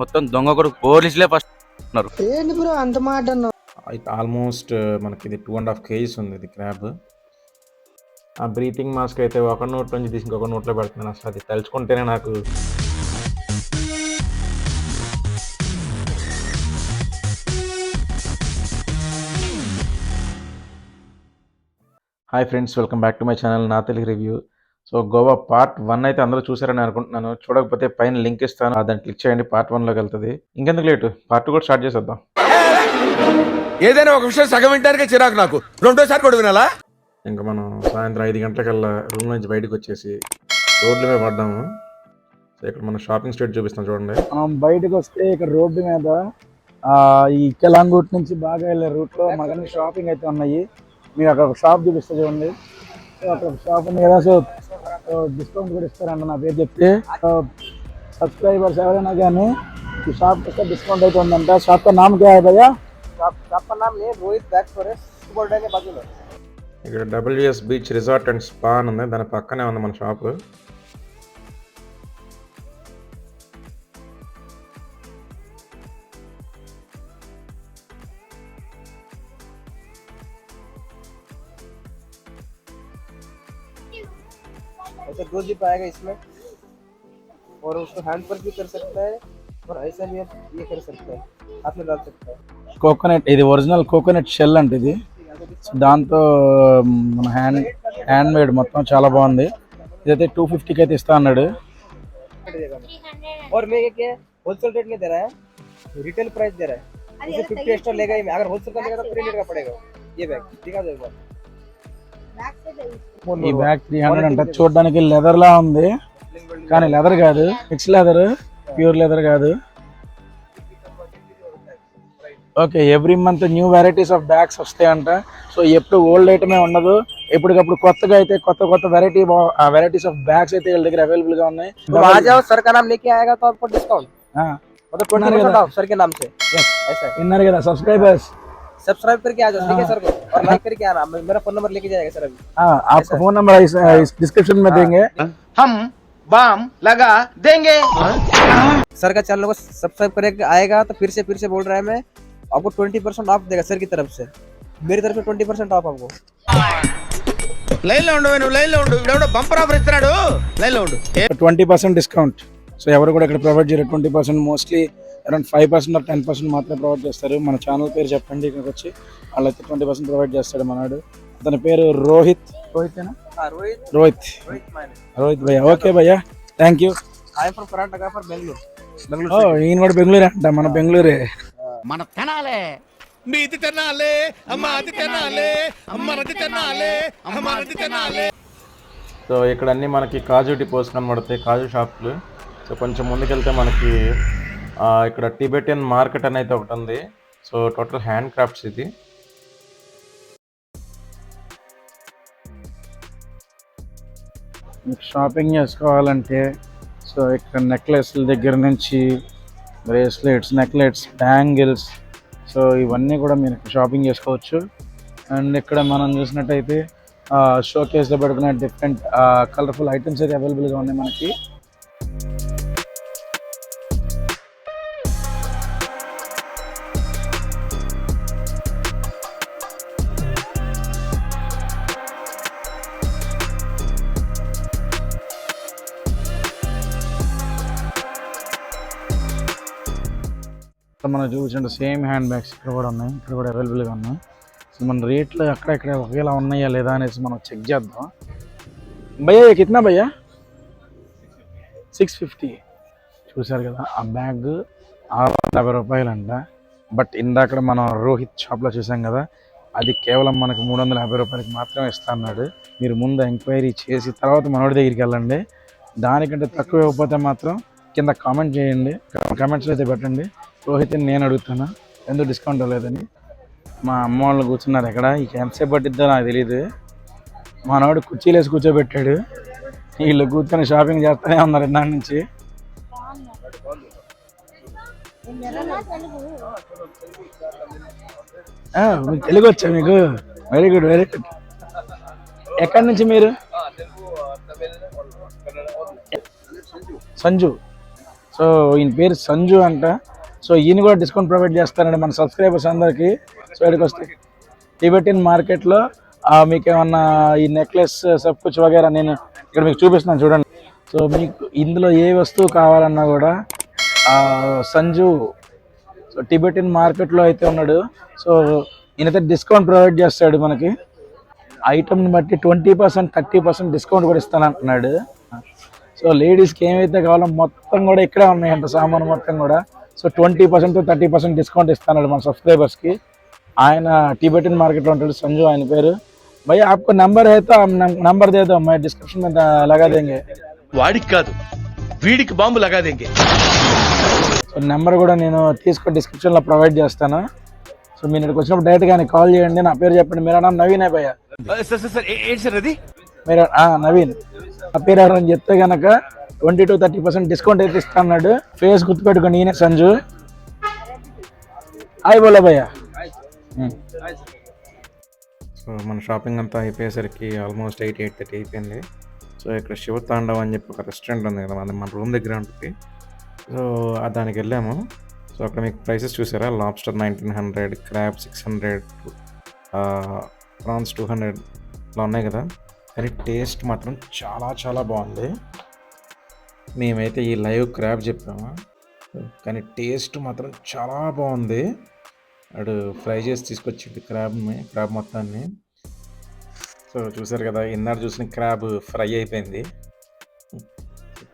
మొత్తం దొంగ కొడుకు పోలీసులే ఫస్ట్ ఉన్నారు. ఏంటి బ్రో అంత మాట అన్నావు? అయితే ఆల్మోస్ట్ మనకి ఇది 2.5 kgs ఉంది ఇది క్రాబ్. ఆ బ్రీతింగ్ మాస్క్ అయితే ఒక నోట్ నుంచి తీసి ఇంకొక నోట్లో పెడుతున్నాను. అసలు అది తలుచుకుంటేనే నాకు hi friends, welcome back to my channel నా Telugu review. So Goa part 1 అయితే అందరూ చూసారని అనుకుంటున్నాను. చూడకపోతే పైన లింక్ ఇస్తాను, దాన్ని క్లిక్ చేయండి, పార్ట్ 1లోకి వెళ్తుంది. ఇంకెందుకు లేటు, పార్ట్ 2 కూడా స్టార్ట్ చేసేద్దాం. ఏదైనా ఒక విషయం సగం వింటానికే చిరాకు నాకు, రెండోసారి కూడా వినాలా? ఇంకా మనం సాయంత్రం 5 గంటలకల్లా రూమ్ నుంచి బయటకు వచ్చేసి రోడ్ల మీద పడ్డాము. సో ఇక్కడ మనం షాపింగ్ స్ట్రీట్ చూపిస్తాం చూడండి. మనం బయటకు వస్తే ఇక్కడ రోడ్డు మీద ఈ కెలాంగూట్ నుంచి బాగా వెళ్ళే రూట్లో మనకి షాపింగ్ అయితే ఉన్నాయి. మీకు అక్కడ ఒక షాప్ చూపిస్తా చూడండి. సో అక్కడ ఒక షాప్ ఉంది కదా, సో డిస్కౌంట్ కూడా ఇస్తారంట నా పేరు చెప్తే. సబ్స్క్రైబర్స్ ఎవరైనా కానీ ఈ షాప్ వస్తే డిస్కౌంట్ అయితే ఉందంట. షాప్ का नाम क्या है भैया? షాప్ का नाम है रोहित बैग फॉरेस्ट बोर्ड के बाजू में. ఇక్కడ WS beach resort and spa అని ఉంది, దాని పక్కనే ఉంది మన షాప్. ऐसे दो जिप आएगा इसमें, और उसको हैंड पर भी कर सकता है और ऐसा भी आप ये कर सकते हैं, हाथ में डाल सकते हैं. కోకోనట్, ఇది ఒరిజినల్ కోకోనట్ షెల్ అంటే ఇది. దాంతో మన హ్యాండ్ మేడ్ మొత్తం చాలా బాగుంది. ఇదైతే 250కి అయితే ఇస్తా అన్నాడు. और मैं ये क्या होलसेल रेट में दे रहा है, रिटेल प्राइस दे रहा है. उसे 50 एक्स्ट्रा लेगा ही. अगर होलसेल का लेगा तो 300 का पड़ेगा. ये बैग दिखा दो एक बार. ఈ బ్యాగ్ 300 అంట. చూడడానికి లెదర్ లా ఉంది కానీ లెదర్ కాదు, మిక్స్ లెదర్, ప్యూర్ లెదర్ కాదు. Okay, every month new varieties of bags వస్తాయంట. సో ఎప్పుడు ఓల్డ్ ఐటమే ఉండదు, ఎప్పటికప్పుడు కొత్తగా అయితే కొత్త వెరైటీస్ ఆఫ్ బ్యాగ్స్ అయితే వీళ్ళ దగ్గర అవైలబుల్ గా ఉన్నాయి. आ जाओ, सर का नाम लेके आएगा तो आपको डिस्काउंट मतलब 20% ऑफ सर के नाम से. ऐसा విన్నారు కదా సబ్స్క్రైబర్స్, सब्सक्राइब करके आ जाओ, ठीक है सर को, और लाइक करके आना. मेरा फोन नंबर लेके जाएगा सर अभी. आपका फोन नंबर इस डिस्क्रिप्शन में देंगे. हम बाम लगा देंगे. सर का चैनल को सब्सक्राइब करके आएगा तो फिर से बोल रहा है मैं, आपको 20% ऑफ देगा सर की तरफ से. मेरी तरफ से 20% ऑफ आपको. లైన్ లో ఉండు, నువ్వు లైన్ లో ఉండు. ఇవిడెవడో బంపర్ ఆఫర్ ఇస్తున్నాడు, లైన్ లో ఉండు. 20% డిస్కౌంట్. సో ఎవరు కూడా ఇక్కడ ప్రొవైడ్ చేయరు 20%. మోస్ట్లీ అరౌండ్ 5% ఆర్ 10% మాత్రమే ప్రొవైడ్ చేస్తారు. మన ఛానల్ పేరు చెప్పండి, ఇక్కడికి వచ్చి వాళ్ళైతే 20% ప్రొవైడ్ చేస్తాడు మనవాడు. అతని పేరు రోహిత్. రోహితేనా? రోహిత్ భయ్యా. ఓకే భయ్యా, thank you. I from Karnataka for Bengaluru. ఈయన కూడా బెంగళూరే అంట, మన బెంగళూరే. మన తెనాలే మీది తెనాలే, అమ్మది తెనాలే, అమ్మది తెనాలే, అమ్మది తెనాలే. సో ఇక్కడ అన్నీ మనకి కాజు డిపోస్ కనబడతాయి, కాజు షాప్లు. సో కొంచెం ముందుకెళ్తే మనకి ఇక్కడ టిబెటియన్ మార్కెట్ అని అయితే ఒకటి ఉంది. సో టోటల్ హ్యాండ్ క్రాఫ్ట్స్ ఇది. మీకు షాపింగ్ చేసుకోవాలంటే సో ఇక్కడ నెక్లెస్ల దగ్గర నుంచి బ్రేస్లెట్స్, నెక్లెట్స్, బ్యాంగిల్స్, సో ఇవన్నీ కూడా మీరు షాపింగ్ చేసుకోవచ్చు. అండ్ ఇక్కడ మనం చూసినట్టయితే షోకేస్లో పెట్టుకునే డిఫరెంట్ కలర్ఫుల్ ఐటమ్స్ అయితే అవైలబుల్గా ఉన్నాయి మనకి. మనం చూపించండి సేమ్ హ్యాండ్ బ్యాగ్స్ ఇక్కడ కూడా ఉన్నాయి, ఇక్కడ కూడా అవైలబుల్గా ఉన్నాయి. సో మన రేట్లు అక్కడెక్కడ ఒకేలా ఉన్నాయా లేదా అనేసి మనం చెక్ చేద్దాం. భయ్యా కిतना భయ్యా? 650. చూసారు కదా, ఆ బ్యాగ్ 650 రూపాయలు అంట. బట్ ఇందాక మనం రోహిత్ షాప్లో చూసాం కదా, అది కేవలం మనకు 350 రూపాయలకి మాత్రమే ఇస్తా అన్నాడు. మీరు ముందు ఎంక్వైరీ చేసి తర్వాత మనోడి దగ్గరికి వెళ్ళండి. దానికంటే తక్కువ ఇవ్వకపోతే మాత్రం కింద కామెంట్ చేయండి, కామెంట్స్లో అయితే పెట్టండి. రోహిత్ని నేను అడుగుతాను ఎందుకు డిస్కౌంట్ అవ్వలేదని. మా అమ్మ వాళ్ళు కూర్చున్నారు ఎక్కడ, ఇక ఎంతసేపు పట్టిద్దో నాకు తెలియదు. మనవాడు కుర్చీలు వేసి కూర్చోబెట్టాడు, వీళ్ళు కూర్చొని షాపింగ్ చేస్తూనే ఉన్నారు దాని నుంచి. మీకు తెలుగు వచ్చా మీకు? Very good, very good. ఎక్కడి నుంచి మీరు? సంజు. సో ఈయన పేరు సంజు అంట. సో ఈయన కూడా డిస్కౌంట్ ప్రొవైడ్ చేస్తారండి మన సబ్స్క్రైబర్స్ అందరికీ. సో ఇక్కడికి వస్తే టిబెటియన్ మార్కెట్లో మీకు ఏమన్నా ఈ నెక్లెస్ సబ్ కుచ్ వగేరా నేను ఇక్కడ మీకు చూపిస్తున్నాను చూడండి. సో మీకు ఇందులో ఏ వస్తువు కావాలన్నా కూడా సంజు సో టిబెటియన్ మార్కెట్లో అయితే ఉన్నాడు. సో ఈయనైతే డిస్కౌంట్ ప్రొవైడ్ చేస్తాడు మనకి. ఐటమ్ని బట్టి 20%, 30% డిస్కౌంట్ కూడా ఇస్తానంటున్నాడు. సో లేడీస్కి ఏమైతే కావాలో మొత్తం కూడా ఇక్కడే ఉన్నాయంట సామాను మొత్తం కూడా. సో 20% to 30% డిస్కౌంట్ ఇస్తున్నాడు మన సబ్స్క్రైబర్స్కి. ఆయన టిబెటియన్ మార్కెట్లో ఉంటాడు సంజు ఆయన పేరు. భయ్యా आपको नंबर है तो हम नंबर दे दो, मैं डिस्क्रिप्शन में लगा देंगे. వాడికి కాదు వీడికి బాంబు లగా దేంగే. సో నెంబర్ కూడా నేను తీసుకొని డిస్క్రిప్షన్లో ప్రొవైడ్ చేస్తాను. సో మీరు ఇక్కడికి వచ్చినప్పుడు డైరెక్ట్గా కానీ కాల్ చేయండి. నా పేరు చెప్పండి. మీరా నామ్ నవీన్ है भैया. ఏంటి సార్ అది? మీరు నవీన్ నా పేరు ఎవరని చెప్తే కనుక 20 to 30% డిస్కౌంట్ అయితే ఇస్తా అన్నాడు. ఫేస్ గుర్తుపెట్టుకోండి, ఈయన సంజు. హాయ్ బోలా భయ్యా. సో మన షాపింగ్ అంతా అయిపోయేసరికి ఆల్మోస్ట్ 8:30 అయిపోయింది. సో ఇక్కడ శివతాండవ్ అని చెప్పి ఒక రెస్టారెంట్ ఉంది కదా, మన రూమ్ దగ్గర ఉంటుంది. సో దానికి వెళ్ళాము. సో అక్కడ మీకు ప్రైసెస్ చూసారా? లాబ్స్టర్ 1900, క్రాబ్ 600, ప్రాన్స్ 200 ఇలా ఉన్నాయి కదా. కానీ టేస్ట్ మాత్రం చాలా చాలా బాగుంది. మేమైతే ఈ లైవ్ క్రాబ్ చెప్పాము, కానీ టేస్ట్ మాత్రం చాలా బాగుంది. అడు ఫ్రై చేసి తీసుకొచ్చింది క్రాబ్ మొత్తాన్ని. సో చూసారు కదా, ఇందాక చూసిన క్రాబ్ ఫ్రై అయిపోయింది,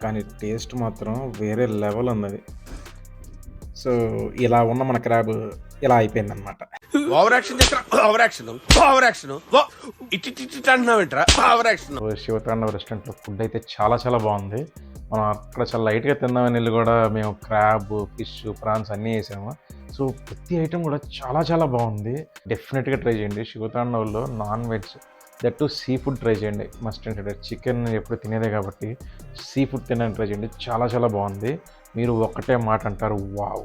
కానీ టేస్ట్ మాత్రం వేరే లెవెల్ ఉన్నది. సో ఇలా ఉన్న మన క్రాబ్ ఇలా అయిపోయింది అనమాట. ఓవర్ యాక్షన్ అంటున్నావేంట్రా? Over action. శివతాండవ్ రెస్టారెంట్లో ఫుడ్ అయితే చాలా చాలా బాగుంది. మనం అక్కడ చాలా లైట్గా తిందామని వెళ్ళి కూడా మేము క్రాబ్, ఫిష్, ప్రాన్స్ అన్నీ వేసాము. సో ప్రతి ఐటమ్ కూడా చాలా చాలా బాగుంది. డెఫినెట్గా ట్రై చేయండి. శివతాండవ్లో non veg that too sea food try చేయండి. మస్ట్ అండ్ చికెన్ ఎప్పుడు తినేదే కాబట్టి సీ ఫుడ్ తినడానికి ట్రై చేయండి. చాలా చాలా బాగుంది. మీరు ఒక్కటే మాట అంటారు, వావ్.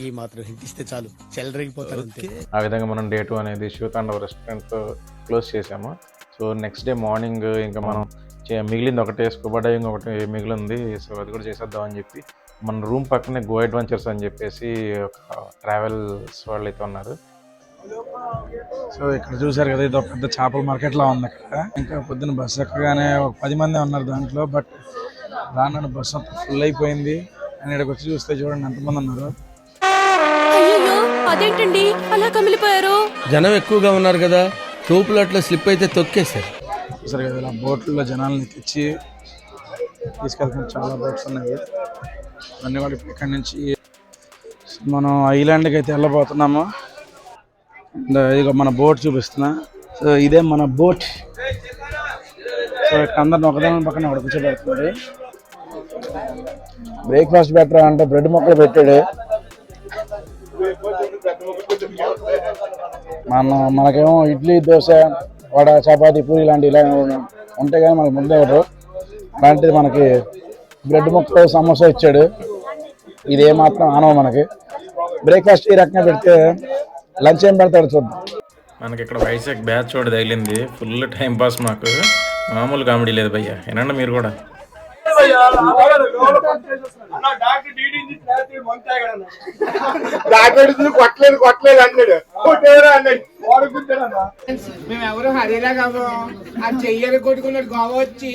ఈ మాత్రం హింటిస్తే చాలు చెలరేగిపోతారు. ఆ విధంగా మనం డే 2 అనేది శివతాండవ్ రెస్టారెంట్ క్లోజ్ చేసాము. సో నెక్స్ట్ డే మార్నింగ్ ఇంకా మనం మిగిలింది ఒకటే స్కూబా డైవింగ్ ఒకటి మిగిలింది. సో అది కూడా చేసేద్దాం అని చెప్పి మన రూమ్ పక్కనే గో అడ్వెంచర్స్ అని చెప్పేసి ఒక ట్రావెల్స్ వాళ్ళు అయితే ఉన్నారు. సో ఇక్కడ చూసారు కదా, ఇది ఒక పెద్ద చేపల మార్కెట్లా ఉంది. అక్కడ ఇంకా పొద్దున్న బస్సు ఎక్కగానే ఒక 10 మంది ఉన్నారు దాంట్లో. బట్ రాను బస్సు అంతా ఫుల్ అయిపోయింది. అండ్ ఇక్కడికి వచ్చి చూస్తే చూడండి ఎంతమంది ఉన్నారు. అదేంటండి అలా కమిలిపోయారు? జనం ఎక్కువగా ఉన్నారు కదా, టోపులు అట్లా స్లిప్ అయితే తొక్కేశారు. చూసారు కదా, ఇలా బోట్లలో జనాలని తెచ్చి తీసుకెళ్తున్న చాలా బోట్స్ ఉన్నాయి. అన్ని కూడా ఇక్కడి నుంచి మనం ఐలాండ్కి అయితే వెళ్ళబోతున్నాము. ఇదిగో మన బోట్ చూపిస్తున్నా. సో ఇదే మన బోట్. సో ఇక్కడ అందరిని ఒకదాని పక్కన ఒకటి కూర్చోబెడుతున్నాడు. బ్రేక్ఫాస్ట్ బెటర్ అంటే బ్రెడ్ మొక్కలు పెట్టాడు. మనకేమో ఇడ్లీ, దోశ, వడ, చపాతీ, పూరి ఇలాంటివి ఇలా ఉంటాయి కానీ మనకు ముందే ఎవరు. అలాంటిది మనకి బ్రెడ్ ముక్కలు, సమోసా ఇచ్చాడు. ఇది ఏమాత్రం ఆనవ మనకి. బ్రేక్ఫాస్ట్ ఈ రకంగా పెడితే లంచ్ ఏం పెడతాడు చూద్దాం. మనకి ఇక్కడ వైజాగ్ బ్యాచ్ చోటు తగిలింది. ఫుల్ టైం పాస్, మాకు మామూలు కామెడీ లేదు భయ్య. ఏనండి మీరు కూడా. కొట్టలేదు అన్నాడు. మేము ఎవరు హరిలా కాదు, అది చెయ్యని కొట్టుకున్నాడు గోవ వచ్చి.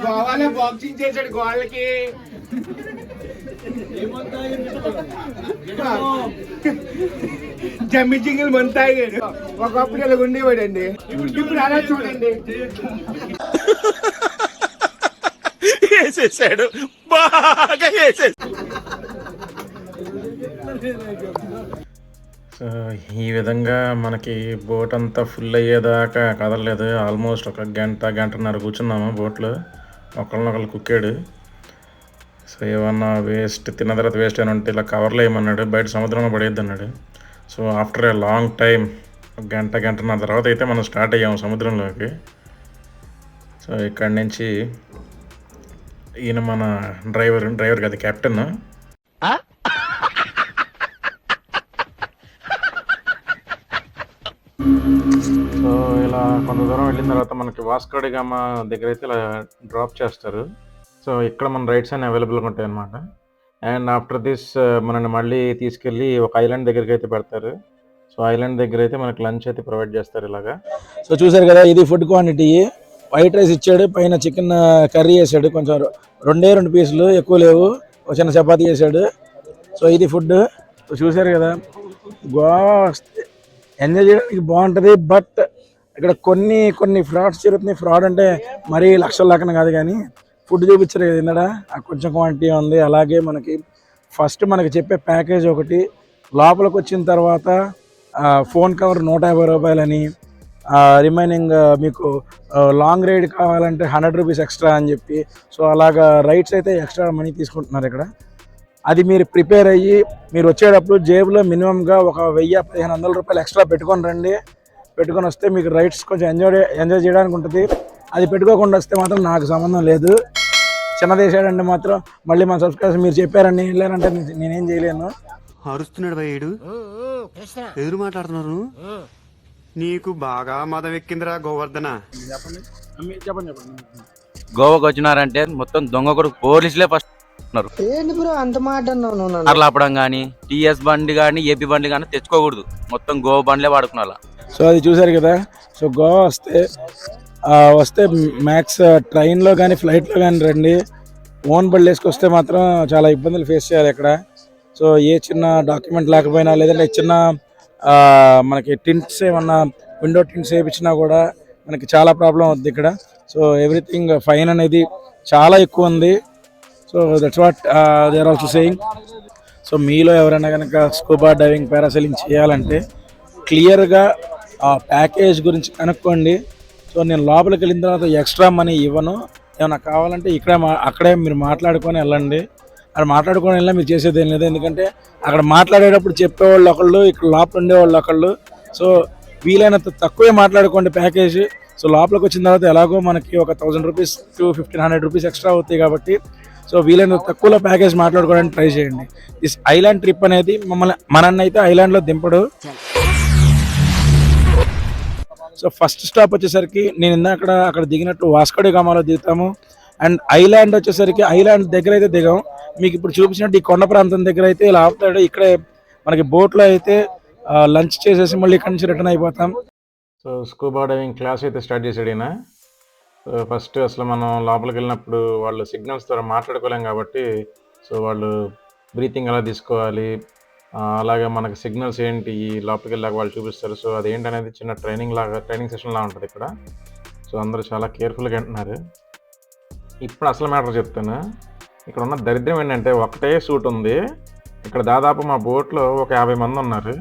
గోవాలో బాక్సింగ్ చేశాడు గోళ్ళకి. జమ్మి జింగిల్ మంత తాగాడు. ఒకప్పుడు ఇలా ఉండేవాడండి, ఇప్పుడు అలా చూడండి. వేసేసాడు, బాగా వేసేసాడు. సో ఈ విధంగా మనకి బోట్ అంతా ఫుల్ అయ్యేదాకా కదలలేదు. ఆల్మోస్ట్ ఒక గంటన్నర కూర్చున్నాము బోట్లో. ఒకళ్ళనొకళ్ళు కుక్కాడు. సో ఏమన్నా వేస్ట్ తిన్న తర్వాత వేస్ట్ అయినా ఉంటే ఇలా కవర్లో వేయమన్నాడు, బయట సముద్రంలో పడేద్ది అన్నాడు. So after a long time గంటన్నర తర్వాత అయితే మనం స్టార్ట్ అయ్యాము సముద్రంలోకి. సో ఇక్కడి నుంచి ఈయన మన డ్రైవర్ కాదు, కెప్టెన్. సో ఇలా కొంత దూరం వెళ్ళిన తర్వాత మనకి వాస్కో డి గామా దగ్గర అయితే ఇలా డ్రాప్ చేస్తారు. సో ఇక్కడ మన రైడ్స్ అన్ని అవైలబుల్గా ఉంటాయి అన్నమాట. అండ్ ఆఫ్టర్ దిస్ మనల్ని మళ్ళీ తీసుకెళ్ళి ఒక ఐలాండ్ దగ్గరికి అయితే పెడతారు. సో ఐలాండ్ దగ్గర అయితే మనకి లంచ్ అయితే ప్రొవైడ్ చేస్తారు ఇలాగా. సో చూసారు కదా, ఇది ఫుడ్ క్వాంటిటీ. వైట్ రైస్ ఇచ్చాడు, పైన చికెన్ కర్రీ వేసాడు, కొంచెం 2 పీసులు ఎక్కువ లేవు, ఒక చిన్న చపాతీ వేసాడు. సో ఇది ఫుడ్. సో చూసారు కదా, గోవా వస్తే ఎంజాయ్ చేయడానికి బాగుంటుంది. బట్ ఇక్కడ కొన్ని ఫ్రాడ్స్ జరుగుతున్నాయి. ఫ్రాడ్ అంటే మరీ లక్షల లెక్కన కాదు, కానీ ఫుడ్ చూపించారు కదా ఇందడ, కొంచెం క్వాంటిటీ ఉంది. అలాగే మనకి ఫస్ట్ మనకి చెప్పే ప్యాకేజ్ ఒకటి, లోపలికి వచ్చిన తర్వాత ఫోన్ కవర్ 150 రూపాయలని, రిమైనింగ్ మీకు లాంగ్ రైడ్ కావాలంటే 100 రూపీస్ ఎక్స్ట్రా అని చెప్పి. సో అలాగా రైడ్స్ అయితే ఎక్స్ట్రా మనీ తీసుకుంటున్నారు ఇక్కడ. అది మీరు ప్రిపేర్ అయ్యి మీరు వచ్చేటప్పుడు జేబులో మినిమంగా ఒక 1000-1500 రూపాయలు ఎక్స్ట్రా పెట్టుకొని రండి. పెట్టుకొని వస్తే మీకు రైడ్స్ కొంచెం ఎంజాయ్ చేయడానికి ఉంటుంది. అది పెట్టుకోకుండా వస్తే మాత్రం నాకు సంబంధం లేదు. చిన్నది వేసాడంటే మాత్రం మళ్ళీ మన సబ్స్క్రైబర్స్ మీరు చెప్పారని వెళ్ళారంటే నేనేం చేయలేను. అరుస్తున్నాడు భయ్యేడు, ఎదురు మాట్లాడుతున్నారు. నీకు బాగా మదం ఎక్కిందిరా గోవర్ధన. చెప్పండి. గోవాకి వచ్చినారంటే మొత్తం దొంగ కొడుకు పోలీసులే ఫస్ట్ ఉన్నారు. కార్లు ఆపడం కానీ, టీఎస్ బండి కానీ, ఏపీ బండి కానీ తెచ్చుకోకూడదు, మొత్తం గోవా బండ్లే వాడుకున్నా. సో అది చూసారు కదా. సో గోవా వస్తే మ్యాక్స్ ట్రైన్లో కానీ ఫ్లైట్లో కానీ రండి. ఓన్ బండి వేసుకొస్తే మాత్రం చాలా ఇబ్బందులు ఫేస్ చేయాలి ఇక్కడ. సో ఏ చిన్న డాక్యుమెంట్ లేకపోయినా, లేదంటే చిన్న మనకి టింట్స్ ఏమన్నా విండో టింట్స్ వేయించినా కూడా మనకి చాలా ప్రాబ్లం అవుతుంది ఇక్కడ. సో ఎవ్రీథింగ్ ఫైన్ అనేది చాలా ఎక్కువ ఉంది. So that's what they are also saying. So మీలో ఎవరైనా కనుక స్కూబా డైవింగ్, పారాసైలింగ్ చేయాలంటే క్లియర్గా ఆ ప్యాకేజ్ గురించి కనుక్కోండి. సో నేను లోపలికి వెళ్ళిన తర్వాత ఎక్స్ట్రా మనీ ఇవ్వను, ఏమైనా కావాలంటే అక్కడే మీరు మాట్లాడుకొని వెళ్ళండి. అక్కడ మాట్లాడుకొని వెళ్ళినా మీరు చేసేది ఏం లేదు. ఎందుకంటే అక్కడ మాట్లాడేటప్పుడు చెప్పేవాళ్ళు ఒకళ్ళు, ఇక్కడ లోపల ఉండేవాళ్ళు ఒకళ్ళు. సో వీలైనంత తక్కువే మాట్లాడుకోండి ప్యాకేజ్. సో లోపలికి వచ్చిన తర్వాత ఎలాగో మనకి ఒక 1000 రూపీస్ to 1500 రూపీస్ ఎక్స్ట్రా అవుతాయి కాబట్టి సో వీలైనంత తక్కువలో ప్యాకేజ్ మాట్లాడుకోవడానికి ట్రై చేయండి. దిస్ ఐలాండ్ ట్రిప్ అనేది మనల్ని అయితే ఐలాండ్లో దింపడు. సో ఫస్ట్ స్టాప్ వచ్చేసరికి నేను అక్కడ దిగినట్టు వాస్కో డి గామాలో దిగుతాము. అండ్ ఐలాండ్ వచ్చేసరికి ఐలాండ్ దగ్గర అయితే దిగాం. మీకు ఇప్పుడు చూపించినట్టు ఈ కొండ ప్రాంతం దగ్గర అయితే ఇలా ఆపుతాడు. ఇక్కడే మనకి బోట్లో అయితే లంచ్ చేసేసి మళ్ళీ ఇక్కడి నుంచి రిటర్న్ అయిపోతాం. సో స్కూబా డైవింగ్ క్లాస్ అయితే స్టార్ట్ చేసాడు ఈయన. సో ఫస్ట్ అసలు మనం లోపలికి వెళ్ళినప్పుడు వాళ్ళు సిగ్నల్స్ ద్వారా మాట్లాడుకోలేం కాబట్టి సో వాళ్ళు బ్రీతింగ్ ఎలా తీసుకోవాలి, అలాగే మనకి సిగ్నల్స్ ఏంటి లోపలికి వెళ్ళాక వాళ్ళు చూపిస్తారు. సో అదేంటి అనేది చిన్న ట్రైనింగ్ సెషన్ లా ఉంటుంది ఇక్కడ. సో అందరూ చాలా కేర్ఫుల్గా వింటున్నారు. ఇప్పుడు అసలు మ్యాటర్ చెప్తాను. ఇక్కడ ఉన్న దరిద్రం ఏంటంటే ఒకటే సూట్ ఉంది. ఇక్కడ దాదాపు మా బోట్లో ఒక 50 మంది ఉన్నారు.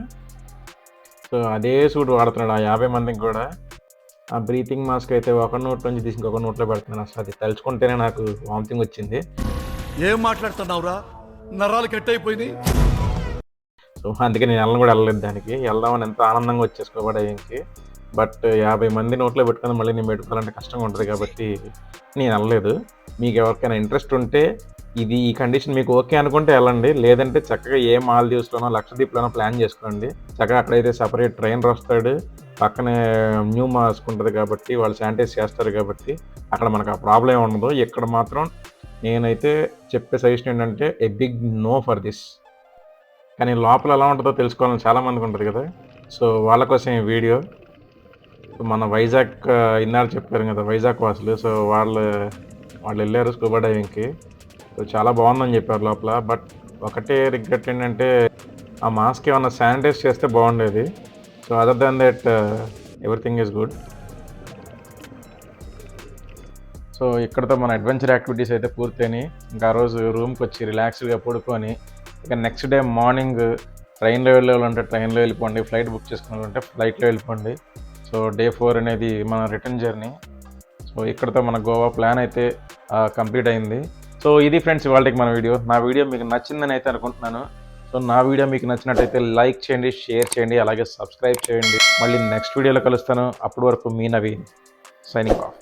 సో అదే సూట్ వాడుతున్నాడు ఆ 50 మందికి కూడా. ఆ బ్రీతింగ్ మాస్క్ అయితే ఒక నోట్ నుంచి తీసి ఇంకొక నోట్లో పెడుతున్నాను. అసలు అది తలుచుకుంటేనే నాకు వామిటింగ్ వచ్చింది. ఏం మాట్లాడుతున్నావురా, నరాలు కట్ అయిపోయింది. సో అందుకే నేను వెళ్ళలేదు దానికి. వెళ్దామని ఎంతో ఆనందంగా వచ్చేసుకోబడి డైవింగ్కి. బట్ 50 మంది నోట్లో పెట్టుకుని మళ్ళీ నేను పెట్టుకోవాలంటే కష్టంగా ఉంటుంది కాబట్టి నేను వెళ్ళలేదు. మీకు ఎవరికైనా ఇంట్రెస్ట్ ఉంటే ఈ కండిషన్ మీకు ఓకే అనుకుంటే వెళ్ళండి. లేదంటే చక్కగా ఏ మాల్దీవ్స్లోనో లక్షద్వీప్లోనో ప్లాన్ చేసుకోండి. చక్కగా అక్కడైతే సపరేట్ ట్రైనర్ వస్తాడు, పక్కనే న్యూ మాస్క్ ఉంటుంది కాబట్టి వాళ్ళు శానిటైజ్ చేస్తారు కాబట్టి అక్కడ మనకు ఆ ప్రాబ్లం ఉండదు. ఇక్కడ మాత్రం నేనైతే చెప్పే సజెషన్ ఏంటంటే a big no for this. కానీ లోపల ఎలా ఉంటుందో తెలుసుకోవాలని చాలామందికి ఉంటుంది కదా. సో వాళ్ళ కోసం ఈ వీడియో. మన వైజాగ్ ఇన్నారు చెప్పారు కదా వైజాగ్ వాసులు. సో వాళ్ళు వెళ్ళారు స్కూబా డైవింగ్కి. సో చాలా బాగుందని చెప్పారు లోపల. బట్ ఒకటే రిగ్రెట్ ఏంటంటే ఆ మాస్క్ ఏమన్నా శానిటైజ్ చేస్తే బాగుండేది. So other than that everything is good. So ఇక్కడతో మన అడ్వెంచర్ యాక్టివిటీస్ అయితే పూర్తయినాయి. ఇంకా ఆ రోజు రూమ్కి వచ్చి రిలాక్స్డ్గా పడుకొని ఇక నెక్స్ట్ డే మార్నింగ్ ట్రైన్లో వెళ్ళాలంటే ట్రైన్లో వెళ్ళిపోండి, ఫ్లైట్ బుక్ చేసుకోవాలంటే ఫ్లైట్లో వెళ్ళిపోండి. సో డే 4 అనేది మన రిటర్న్ జర్నీ. సో ఇక్కడతో మన గోవా ప్లాన్ అయితే కంప్లీట్ అయింది. సో ఇది ఫ్రెండ్స్ ఇవాళకి మన వీడియో. నా వీడియో మీకు నచ్చిందని అయితే అనుకుంటున్నాను. సో నా వీడియో మీకు నచ్చినట్టయితే లైక్ చేయండి, షేర్ చేయండి, అలాగే సబ్స్క్రైబ్ చేయండి. మళ్ళీ నెక్స్ట్ వీడియోలో కలుస్తాను. అప్పటి వరకు మీ నవీన్ సైనింగ్ ఆఫ్.